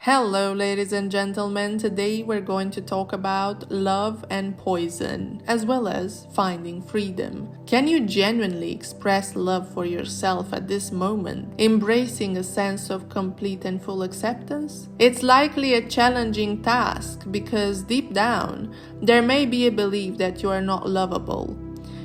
Hello, ladies and gentlemen. Today we're going to talk about love and poison, as well as finding freedom. Can you genuinely express love for yourself at this moment, embracing a sense of complete and full acceptance? It's likely a challenging task because deep down, there may be a belief that you are not lovable.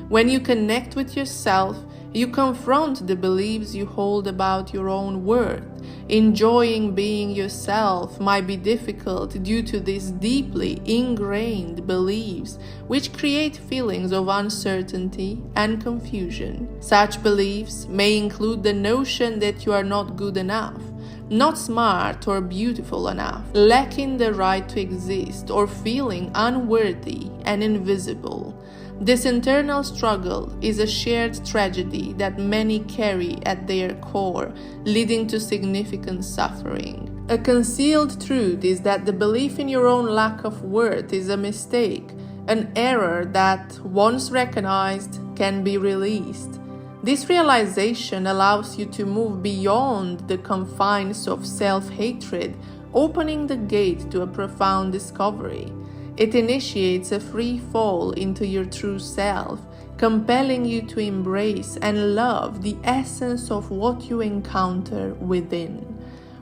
When you connect with yourself, you confront the beliefs you hold about your own worth. Enjoying being yourself might be difficult due to these deeply ingrained beliefs, which create feelings of uncertainty and confusion. Such beliefs may include the notion that you are not good enough, not smart or beautiful enough, lacking the right to exist, or feeling unworthy and invisible. This internal struggle is a shared tragedy that many carry at their core, leading to significant suffering. A concealed truth is that the belief in your own lack of worth is a mistake, an error that, once recognized, can be released. This realization allows you to move beyond the confines of self-hatred, opening the gate to a profound discovery. It initiates a free fall into your true self, compelling you to embrace and love the essence of what you encounter within.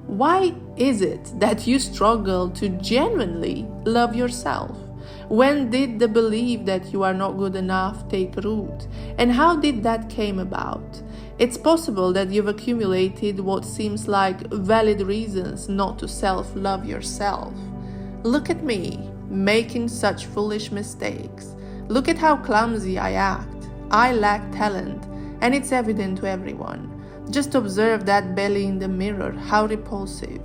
Why is it that you struggle to genuinely love yourself? When did the belief that you are not good enough take root? And how did that came about? It's possible that you've accumulated what seems like valid reasons not to self-love yourself. Look at me, making such foolish mistakes. Look at how clumsy I act. I lack talent, and it's evident to everyone. Just observe that belly in the mirror, how repulsive.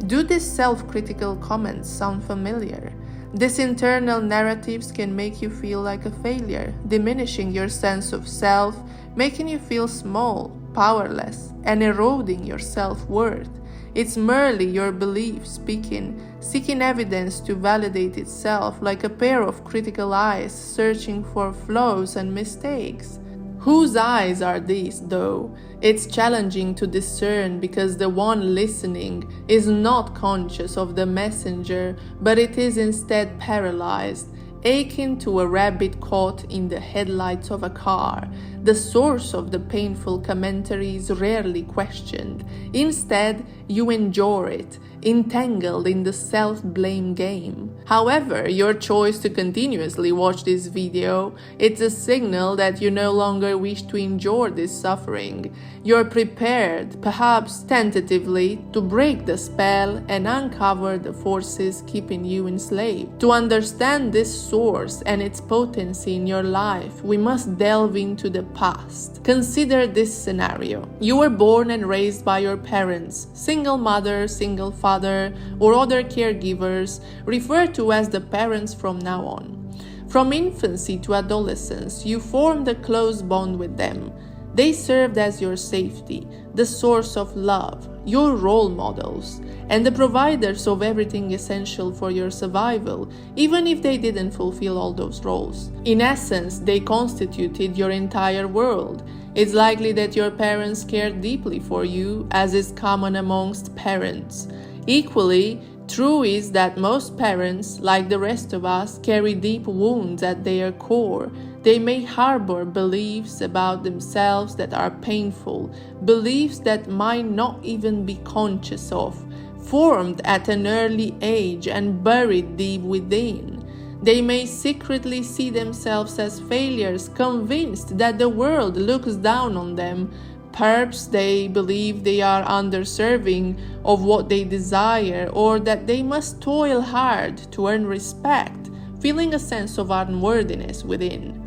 Do these self-critical comments sound familiar? These internal narratives can make you feel like a failure, diminishing your sense of self, making you feel small, powerless, and eroding your self-worth. It's merely your belief speaking, seeking evidence to validate itself like a pair of critical eyes searching for flaws and mistakes. Whose eyes are these, though? It's challenging to discern because the one listening is not conscious of the messenger, but it is instead paralyzed, akin to a rabbit caught in the headlights of a car. The source of the painful commentary is rarely questioned. Instead, you endure it, entangled in the self-blame game. However, your choice to continuously watch this video, it's a signal that you no longer wish to endure this suffering. You're prepared, perhaps tentatively, to break the spell and uncover the forces keeping you enslaved. To understand this source and its potency in your life, we must delve into the past. Consider this scenario. You were born and raised by your parents, single mother, single father, or other caregivers, referred to as the parents from now on. From infancy to adolescence, you formed a close bond with them. They served as your safety, the source of love, your role models, and the providers of everything essential for your survival, even if they didn't fulfill all those roles. In essence, they constituted your entire world. It's likely that your parents cared deeply for you, as is common amongst parents. Equally, true is that most parents, like the rest of us, carry deep wounds at their core. They may harbor beliefs about themselves that are painful, beliefs that might not even be conscious of, formed at an early age and buried deep within. They may secretly see themselves as failures, convinced that the world looks down on them. Perhaps they believe they are undeserving of what they desire, or that they must toil hard to earn respect, feeling a sense of unworthiness within.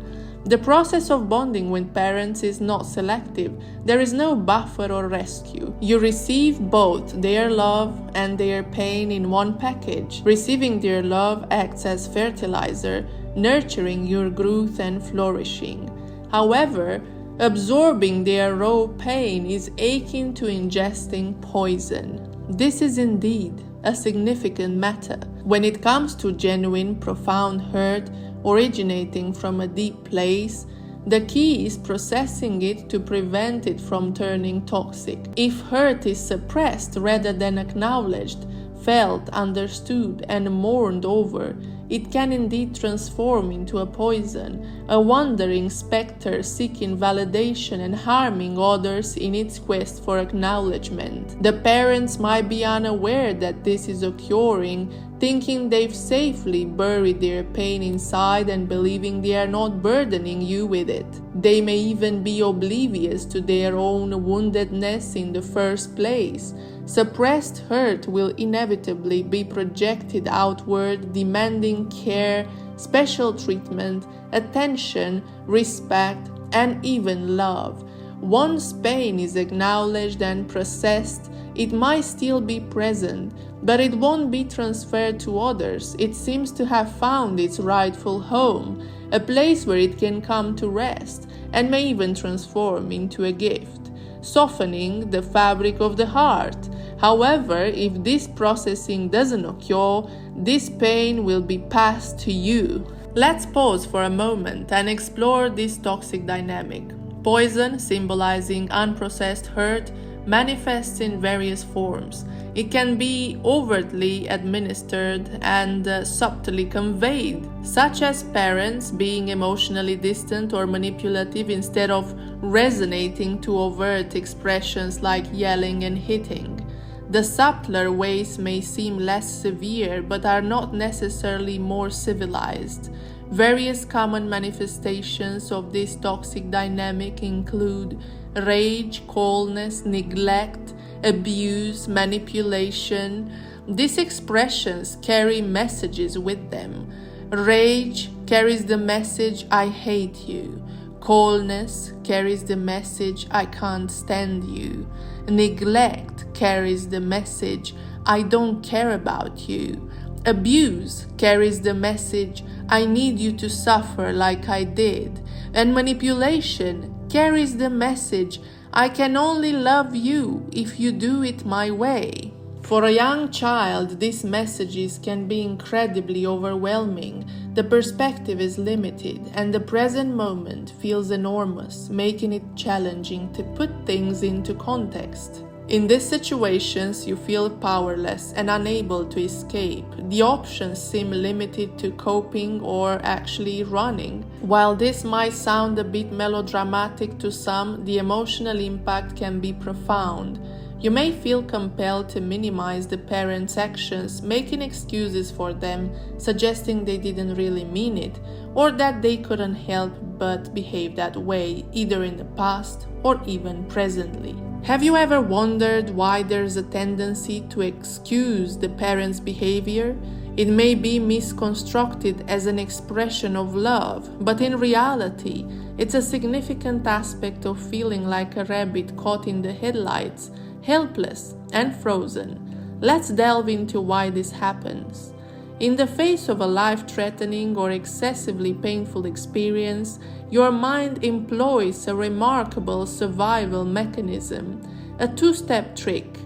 The process of bonding with parents is not selective. There is no buffer or rescue. You receive both their love and their pain in one package. Receiving their love acts as fertilizer, nurturing your growth and flourishing. However, absorbing their raw pain is akin to ingesting poison. This is indeed a significant matter. When it comes to genuine, profound hurt originating from a deep place, the key is processing it to prevent it from turning toxic. If hurt is suppressed rather than acknowledged, felt, understood, and mourned over, it can indeed transform into a poison, a wandering specter seeking validation and harming others in its quest for acknowledgement. The parents might be unaware that this is occurring, thinking they've safely buried their pain inside and believing they are not burdening you with it. They may even be oblivious to their own woundedness in the first place. Suppressed hurt will inevitably be projected outward, demanding care, special treatment, attention, respect, and even love. Once pain is acknowledged and processed, it might still be present, but it won't be transferred to others. It seems to have found its rightful home, a place where it can come to rest, and may even transform into a gift, softening the fabric of the heart. However, if this processing doesn't occur, this pain will be passed to you. Let's pause for a moment and explore this toxic dynamic. Poison, symbolizing unprocessed hurt, manifests in various forms. It can be overtly administered and subtly conveyed, such as parents being emotionally distant or manipulative instead of resonating to overt expressions like yelling and hitting. The subtler ways may seem less severe but are not necessarily more civilized. Various common manifestations of this toxic dynamic include rage, coldness, neglect, abuse, manipulation. These expressions carry messages with them. Rage carries the message, I hate you. Coldness carries the message, I can't stand you. Neglect carries the message, I don't care about you. Abuse carries the message, I need you to suffer like I did. And manipulation carries the message, I can only love you if you do it my way. For a young child, these messages can be incredibly overwhelming. The perspective is limited, and the present moment feels enormous, making it challenging to put things into context. In these situations, you feel powerless and unable to escape. The options seem limited to coping or actually running. While this might sound a bit melodramatic to some, the emotional impact can be profound. You may feel compelled to minimize the parents' actions, making excuses for them, suggesting they didn't really mean it, or that they couldn't help but behave that way, either in the past or even presently. Have you ever wondered why there's a tendency to excuse the parents' behavior? It may be misconstrued as an expression of love, but in reality, it's a significant aspect of feeling like a rabbit caught in the headlights, helpless and frozen. Let's delve into why this happens. In the face of a life-threatening or excessively painful experience, your mind employs a remarkable survival mechanism, a two-step trick.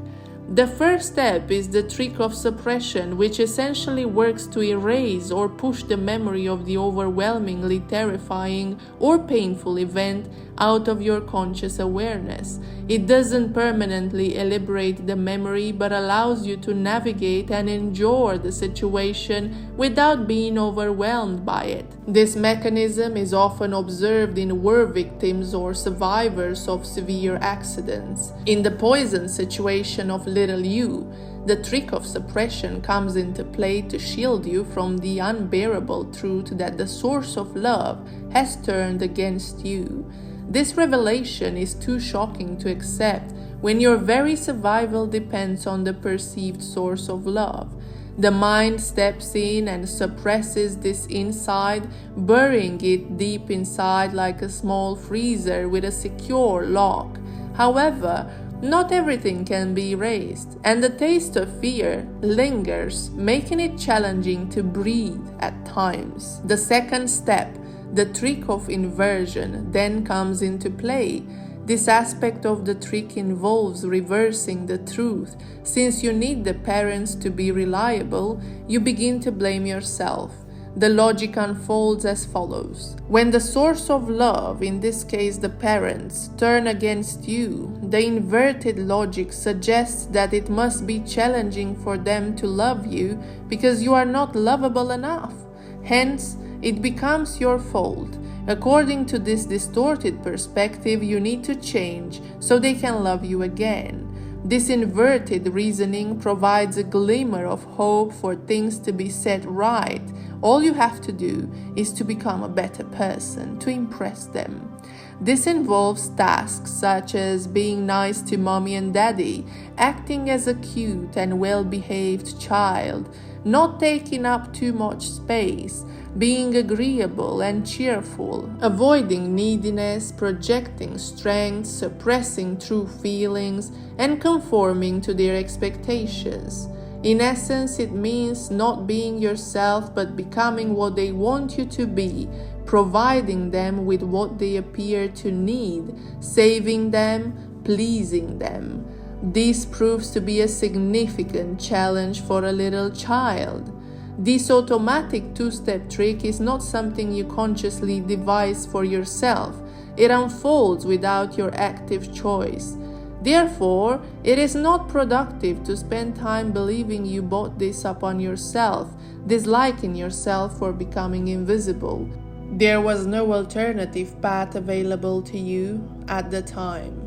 The first step is the trick of suppression, which essentially works to erase or push the memory of the overwhelmingly terrifying or painful event out of your conscious awareness. It doesn't permanently liberate the memory, but allows you to navigate and endure the situation without being overwhelmed by it. This mechanism is often observed in war victims or survivors of severe accidents. In the poison situation of little you, the trick of suppression comes into play to shield you from the unbearable truth that the source of love has turned against you. This revelation is too shocking to accept when your very survival depends on the perceived source of love. The mind steps in and suppresses this insight, burying it deep inside like a small freezer with a secure lock. However, not everything can be erased, and the taste of fear lingers, making it challenging to breathe at times. The second step, the trick of inversion, then comes into play. This aspect of the trick involves reversing the truth. Since you need the parents to be reliable, you begin to blame yourself. The logic unfolds as follows. When the source of love, in this case the parents, turn against you, the inverted logic suggests that it must be challenging for them to love you because you are not lovable enough. Hence, it becomes your fault. According to this distorted perspective, you need to change so they can love you again. This inverted reasoning provides a glimmer of hope for things to be set right. All you have to do is to become a better person, to impress them. This involves tasks such as being nice to mommy and daddy, acting as a cute and well-behaved child, not taking up too much space, being agreeable and cheerful, avoiding neediness, projecting strength, suppressing true feelings, and conforming to their expectations. In essence, it means not being yourself but becoming what they want you to be, providing them with what they appear to need, saving them, pleasing them. This proves to be a significant challenge for a little child. This automatic two-step trick is not something you consciously devise for yourself. It unfolds without your active choice. Therefore, it is not productive to spend time believing you brought this upon yourself, disliking yourself for becoming invisible. There was no alternative path available to you at the time.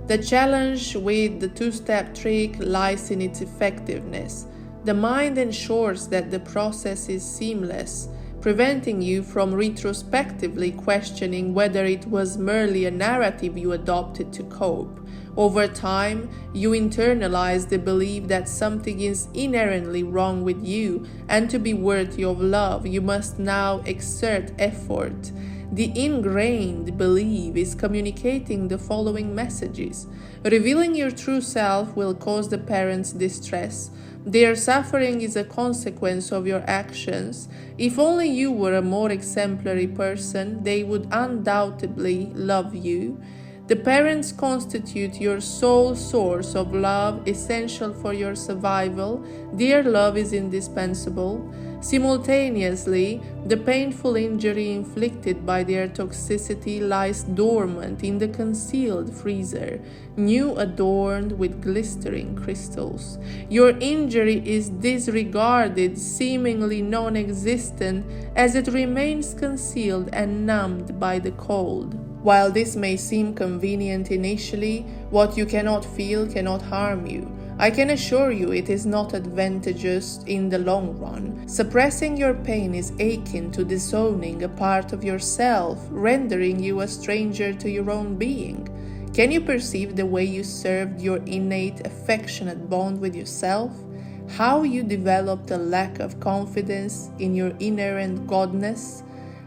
The challenge with the two-step trick lies in its effectiveness. The mind ensures that the process is seamless, preventing you from retrospectively questioning whether it was merely a narrative you adopted to cope. Over time, you internalize the belief that something is inherently wrong with you, and to be worthy of love, you must now exert effort. The ingrained belief is communicating the following messages. Revealing your true self will cause the parents distress. Their suffering is a consequence of your actions. If only you were a more exemplary person, they would undoubtedly love you. The parents constitute your sole source of love, essential for your survival. Their love is indispensable. Simultaneously, the painful injury inflicted by their toxicity lies dormant in the concealed freezer, new adorned with glistering crystals. Your injury is disregarded, seemingly non-existent, as it remains concealed and numbed by the cold. While this may seem convenient initially, what you cannot feel cannot harm you. I can assure you it is not advantageous in the long run. Suppressing your pain is akin to disowning a part of yourself, rendering you a stranger to your own being. Can you perceive the way you served your innate affectionate bond with yourself? How you developed a lack of confidence in your inherent godness?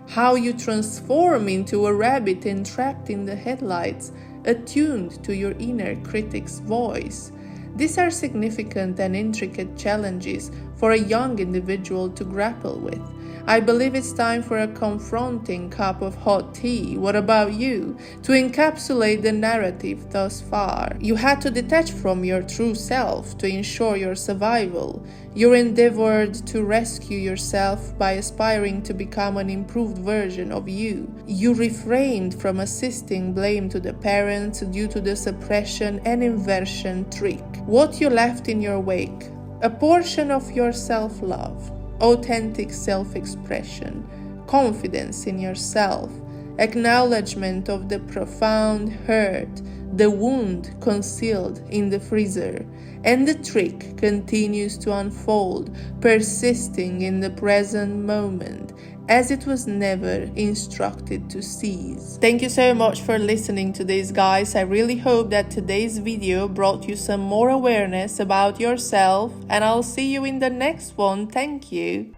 How you transform into a rabbit entrapped in the headlights, attuned to your inner critic's voice? These are significant and intricate challenges for a young individual to grapple with. I believe it's time for a confronting cup of hot tea. What about you? To encapsulate the narrative thus far, you had to detach from your true self to ensure your survival. You endeavored to rescue yourself by aspiring to become an improved version of you. You refrained from assisting blame to the parents due to the suppression and inversion trick. What you left in your wake? A portion of your self-love, authentic self-expression, confidence in yourself, acknowledgement of the profound hurt, the wound concealed in the freezer, and the trick continues to unfold, persisting in the present moment, as it was never instructed to cease. Thank you so much for listening to this, guys. I really hope that today's video brought you some more awareness about yourself, and I'll see you in the next one. Thank you.